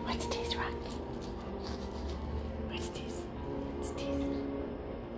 What's this, Rocky? What's this? What's this?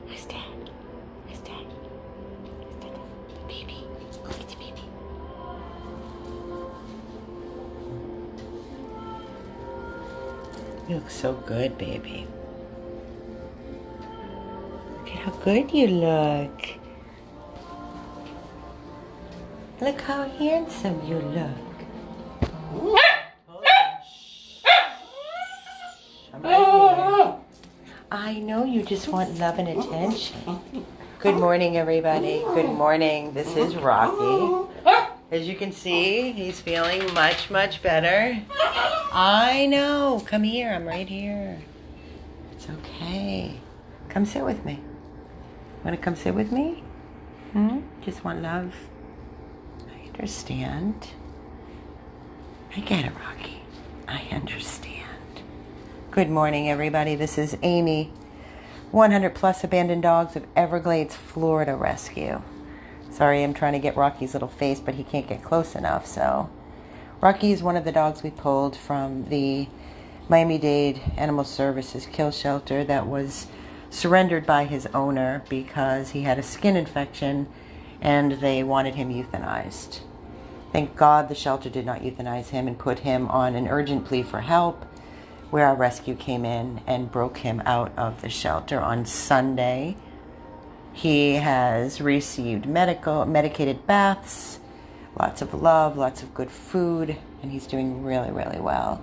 What's that? What's that? Is that the baby? Look at the baby. You look so good, baby. Look at how good you look. Look how handsome you look. I'm right here. I know you just want love and attention. Good morning, everybody. Good morning. This is Rocky. As you can see, he's feeling much, much better. I know. Come here. I'm right here. It's okay. Come sit with me. Want to come sit with me? Just want love? I understand. I get it, Rocky. I understand. Good morning, everybody. This is Amy, 100 plus abandoned dogs of Everglades, Florida rescue. Sorry, I'm trying to get Rocky's little face, but he can't get close enough. So Rocky is one of the dogs we pulled from the Miami-Dade Animal Services kill shelter that was surrendered by his owner because he had a skin infection and they wanted him euthanized. Thank God the shelter did not euthanize him and put him on an urgent plea for help, where our rescue came in and broke him out of the shelter on Sunday. He has received medicated baths, lots of love, lots of good food, and he's doing really, really well.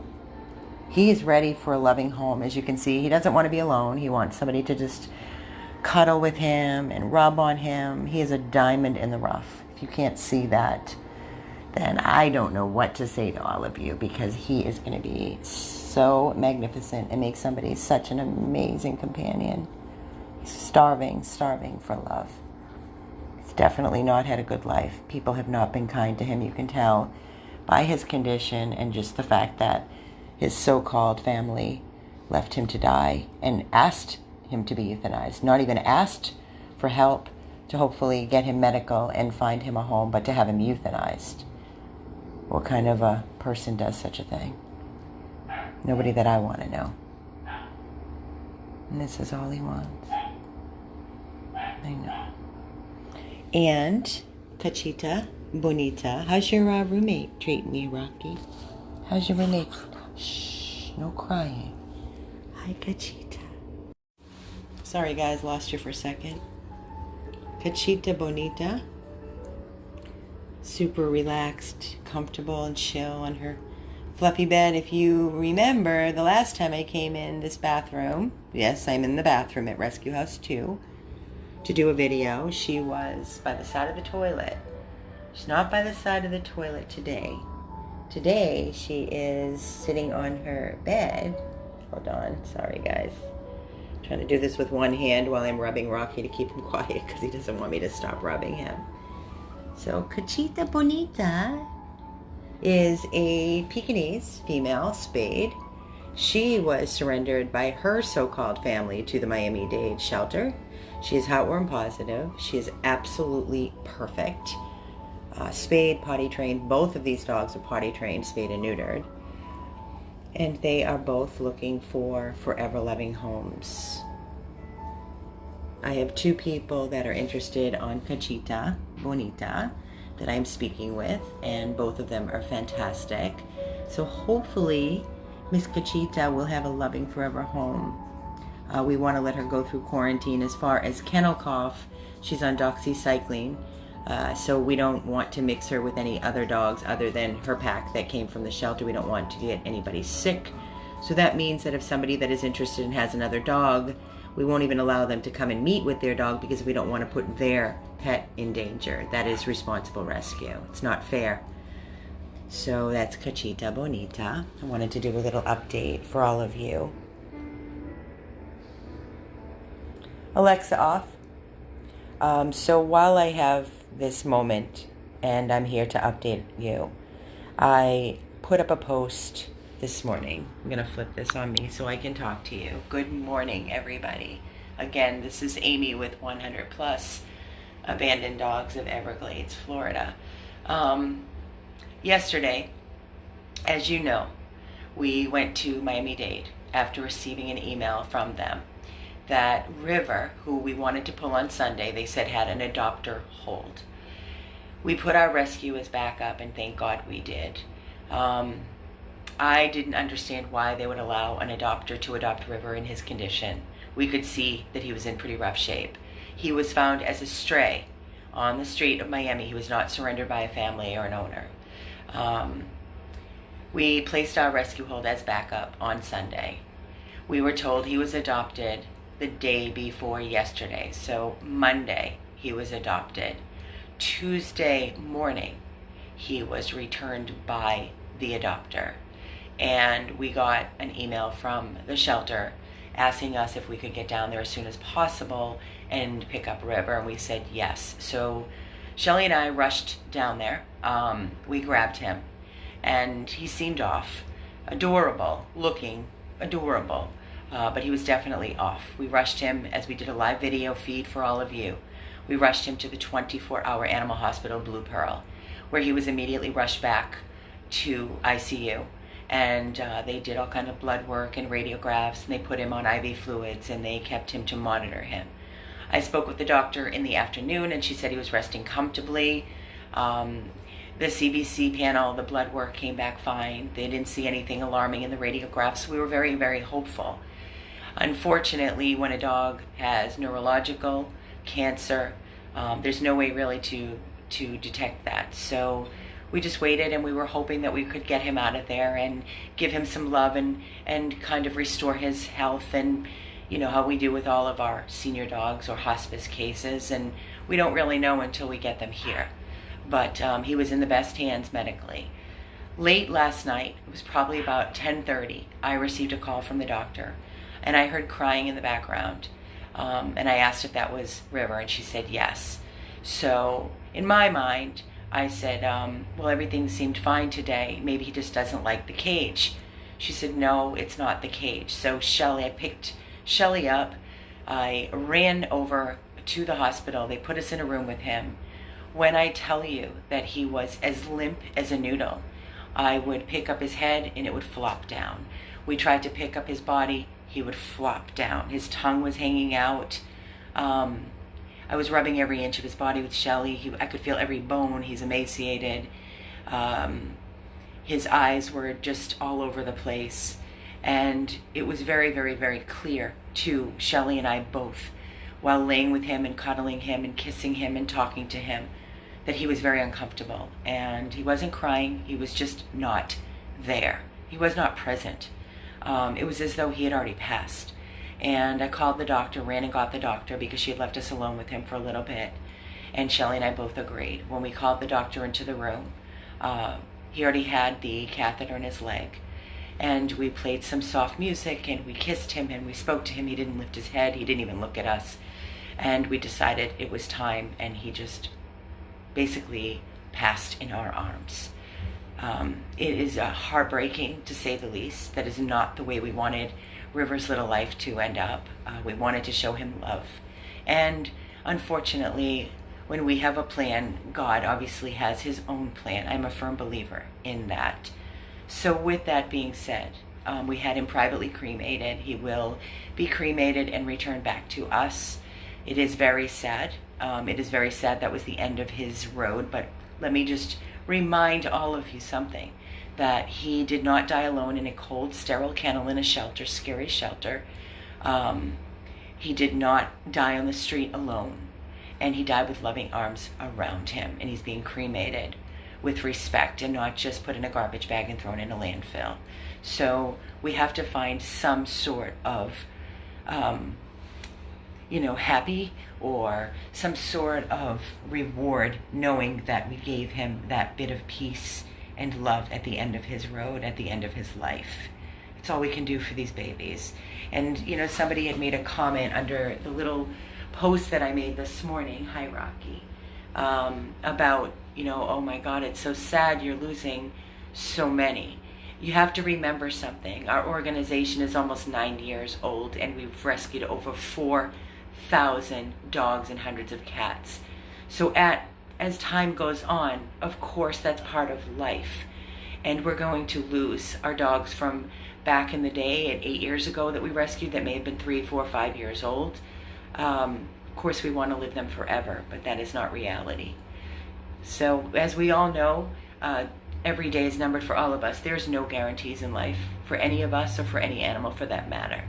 He is ready for a loving home. As you can see, he doesn't want to be alone. He wants somebody to just cuddle with him and rub on him. He is a diamond in the rough. If you can't see that, then I don't know what to say to all of you, because he is going to be so magnificent and make somebody such an amazing companion. He's starving for love. He's definitely not had a good life. People have not been kind to him. You can tell by his condition and just the fact that his so-called family left him to die and asked him to be euthanized. Not even asked for help to hopefully get him medical and find him a home, but to have him euthanized. What kind of a person does such a thing? Nobody that I want to know. And this is all he wants. I know. And Cachita Bonita. How's your roommate treating you, Rocky? How's your roommate? Shh, no crying. Hi, Cachita. Sorry, guys, lost you for a second. Cachita Bonita. Super relaxed, comfortable, and chill on her fluffy bed. If you remember, the last time I came in this bathroom, yes, I'm in the bathroom at Rescue House 2, to do a video, she was by the side of the toilet. She's not by the side of the toilet today. Today, she is sitting on her bed. Hold on, sorry guys. I'm trying to do this with one hand while I'm rubbing Rocky to keep him quiet because he doesn't want me to stop rubbing him. So, Cachita Bonita is a Pekingese female spayed. She was surrendered by her so-called family to the Miami-Dade shelter. She is heartworm positive. She is absolutely perfect. Spayed, potty trained. Both of these dogs are potty trained, spayed and neutered. And they are both looking for forever loving homes. I have two people that are interested on Cachita Bonita that I'm speaking with, and both of them are fantastic. So hopefully Miss Cachita will have a loving forever home. We want to let her go through quarantine. As far as kennel cough, she's on doxycycline, so we don't want to mix her with any other dogs other than her pack that came from the shelter. We don't want to get anybody sick. So that means that if somebody that is interested and has another dog, we won't even allow them to come and meet with their dog because we don't want to put their pet in danger. That is responsible rescue. It's not fair. So that's Cachita Bonita. I wanted to do a little update for all of you. Alexa off. So while I have this moment and I'm here to update you, I put up a post this morning. I'm going to flip this on me so I can talk to you. Good morning, everybody. Again, this is Amy with 100 Plus Abandoned Dogs of Everglades, Florida. Yesterday, as you know, we went to Miami-Dade after receiving an email from them that River, who we wanted to pull on Sunday, they said had an adopter hold. We put our rescue as backup, and thank God we did. I didn't understand why they would allow an adopter to adopt River in his condition. We could see that he was in pretty rough shape. He was found as a stray on the street of Miami. He was not surrendered by a family or an owner. We placed our rescue hold as backup on Sunday. We were told he was adopted the day before yesterday. So Monday, he was adopted. Tuesday morning, he was returned by the adopter. And we got an email from the shelter asking us if we could get down there as soon as possible and pick up River, and we said yes. So Shelly and I rushed down there. We grabbed him, and he seemed off. Adorable, looking adorable. But he was definitely off. We rushed him, as we did a live video feed for all of you, we rushed him to the 24-hour animal hospital, Blue Pearl, where he was immediately rushed back to ICU. And they did all kind of blood work and radiographs, and they put him on IV fluids, and they kept him to monitor him. I spoke with the doctor in the afternoon, and she said he was resting comfortably. The CBC panel, the blood work came back fine. They didn't see anything alarming in the radiographs. We were very, very hopeful. Unfortunately, when a dog has neurological cancer, there's no way really to detect that. So we just waited, and we were hoping that we could get him out of there and give him some love and kind of restore his health, and you know how we do with all of our senior dogs or hospice cases, and we don't really know until we get them here. But he was in the best hands medically. Late last night, it was probably about 10:30, I received a call from the doctor, and I heard crying in the background. And I asked if that was River, and she said yes. So in my mind, I said, well, everything seemed fine today. Maybe he just doesn't like the cage. She said, no, it's not the cage. So I picked Shelly up. I ran over to the hospital. They put us in a room with him. When I tell you that he was as limp as a noodle, I would pick up his head and it would flop down. We tried to pick up his body, he would flop down. His tongue was hanging out. I was rubbing every inch of his body with Shelly. I could feel every bone. He's emaciated. His eyes were just all over the place. And it was very, very, very clear to Shelly and I both, while laying with him and cuddling him and kissing him and talking to him, that he was very uncomfortable. And he wasn't crying. He was just not there. He was not present. It was as though he had already passed. And I called the doctor, ran and got the doctor because she had left us alone with him for a little bit. And Shelly and I both agreed. When we called the doctor into the room, he already had the catheter in his leg. And we played some soft music, and we kissed him, and we spoke to him. He didn't lift his head. He didn't even look at us. And we decided it was time, and he just basically passed in our arms. It is heartbreaking, to say the least. That is not the way we wanted River's little life to end up. We wanted to show him love. And unfortunately, when we have a plan, God obviously has his own plan. I'm a firm believer in that. So with that being said, we had him privately cremated. He will be cremated and returned back to us. It is very sad. It is very sad that was the end of his road, but let me just remind all of you something, that he did not die alone in a cold, sterile kennel in a shelter, scary shelter. He did not die on the street alone, and he died with loving arms around him, and he's being cremated with respect and not just put in a garbage bag and thrown in a landfill. So we have to find some sort of happy or some sort of reward, knowing that we gave him that bit of peace and love at the end of his road, at the end of his life. It's all we can do for these babies. And somebody had made a comment under the little post that I made this morning, hi Rocky, about, oh my God, it's so sad you're losing so many. You have to remember something. Our organization is almost 9 years old, and we've rescued over 4,000 dogs and hundreds of cats. So as time goes on, of course, that's part of life. And we're going to lose our dogs from back in the day at 8 years ago that we rescued that may have been 3, 4, 5 years old. Of course, we want to live them forever, but that is not reality. So as we all know, every day is numbered for all of us. There's no guarantees in life for any of us or for any animal for that matter.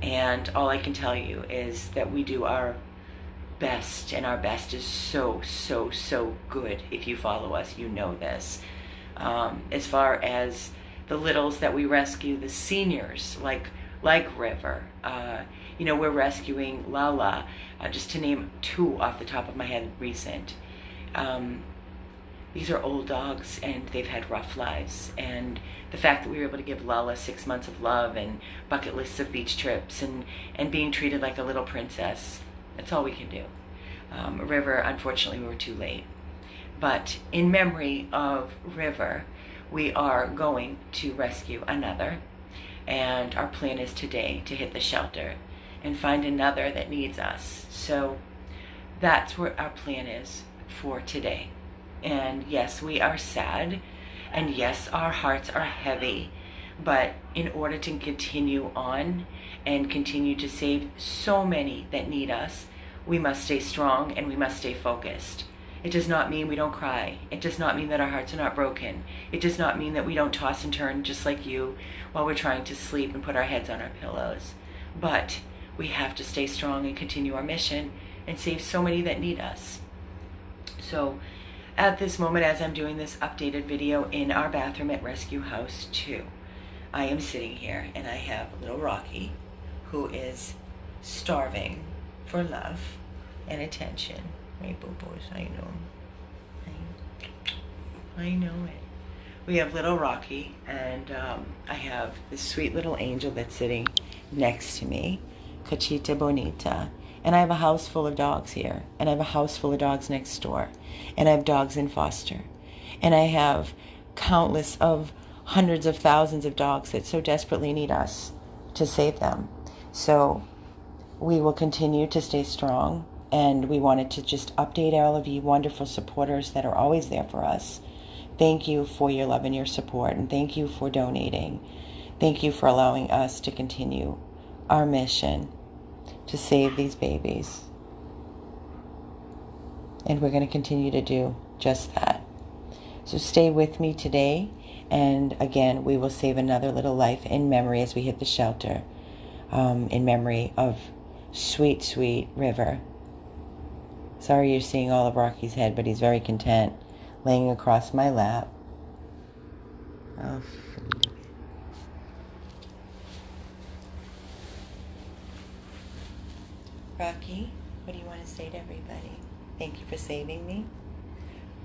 And all I can tell you is that we do our best, and our best is so, so, so good. If you follow us, you know this. As far as the littles that we rescue, the seniors, like River, we're rescuing Lala, just to name 2 off the top of my head recent. These are old dogs, and they've had rough lives. And the fact that we were able to give Lala 6 months of love and bucket lists of beach trips and being treated like a little princess, that's all we can do. River, unfortunately, we were too late. But in memory of River, we are going to rescue another. And our plan is today to hit the shelter and find another that needs us. So that's what our plan is for today. And yes, we are sad, and yes, our hearts are heavy, but in order to continue on and continue to save so many that need us, we must stay strong and we must stay focused. It does not mean we don't cry. It does not mean that our hearts are not broken. It does not mean that we don't toss and turn just like you while we're trying to sleep and put our heads on our pillows. But we have to stay strong and continue our mission and save so many that need us. So at this moment, as I'm doing this updated video in our bathroom at Rescue House 2, I am sitting here and I have little Rocky, who is starving for love and attention. Right, boo-boos, I know it. We have little Rocky, and I have this sweet little angel that's sitting next to me, Cachita Bonita. And I have a house full of dogs here, and I have a house full of dogs next door, and I have dogs in foster, and I have countless of hundreds of thousands of dogs that so desperately need us to save them. So we will continue to stay strong, and we wanted to just update all of you wonderful supporters that are always there for us. Thank you for your love and your support, and thank you for donating. Thank you for allowing us to continue our mission to save these babies. And we're going to continue to do just that. So stay with me today, and again, we will save another little life in memory as we hit the shelter, in memory of sweet, sweet River. Sorry you're seeing all of Rocky's head, but he's very content laying across my lap. Oh, Rocky, what do you want to say to everybody? Thank you for saving me.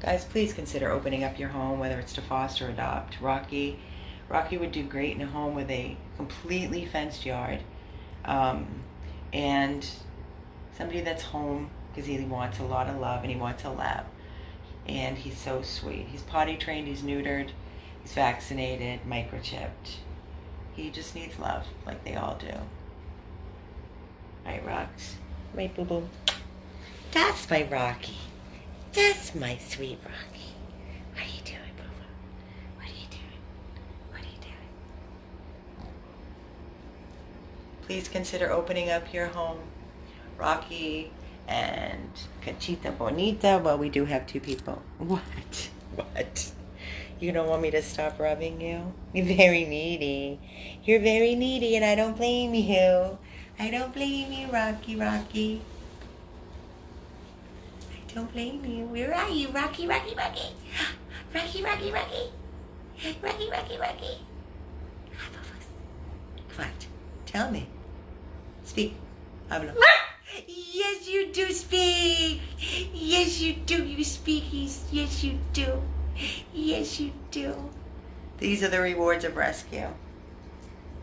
Guys, please consider opening up your home, whether it's to foster or adopt. Rocky would do great in a home with a completely fenced yard, and somebody that's home because he wants a lot of love and he wants a lap. And he's so sweet. He's potty trained, he's neutered, he's vaccinated, microchipped. He just needs love like they all do. Right, Rocks? Right, boo-boo? That's my Rocky. That's my sweet Rocky. What are you doing, boo-boo? What are you doing? What are you doing? Please consider opening up your home. Rocky and Cachita Bonita. Well, we do have 2 people. What? What? You don't want me to stop rubbing you? You're very needy. You're very needy, and I don't blame you. I don't blame you, Rocky. I don't blame you. Where are you, Rocky? Rocky. What? Tell me. Speak. Hablo. Yes, you do speak. Yes, you do. You speak. Yes, you do. Yes, you do. These are the rewards of rescue.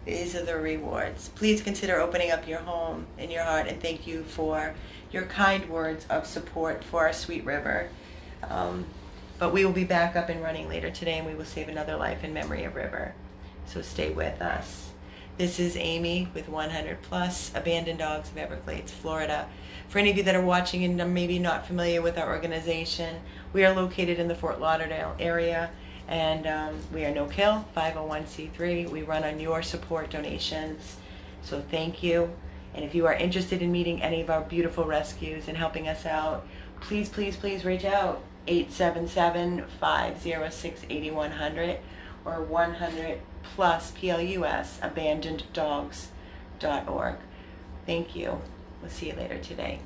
These are the rewards. Please consider opening up your home and your heart, and thank you for your kind words of support for our sweet river. But we will be back up and running later today, and we will save another life in memory of River. So stay with us. This is Amy with 100 Plus Abandoned Dogs of Everglades, Florida. For any of you that are watching and maybe not familiar with our organization, we are located in the Fort Lauderdale area, and we are no-kill, 501c3. We run on your support donations. So thank you. And if you are interested in meeting any of our beautiful rescues and helping us out, please, please, please reach out. 877-506-8100 or 100 plus PLUS abandoneddogs.org. Thank you. We'll see you later today.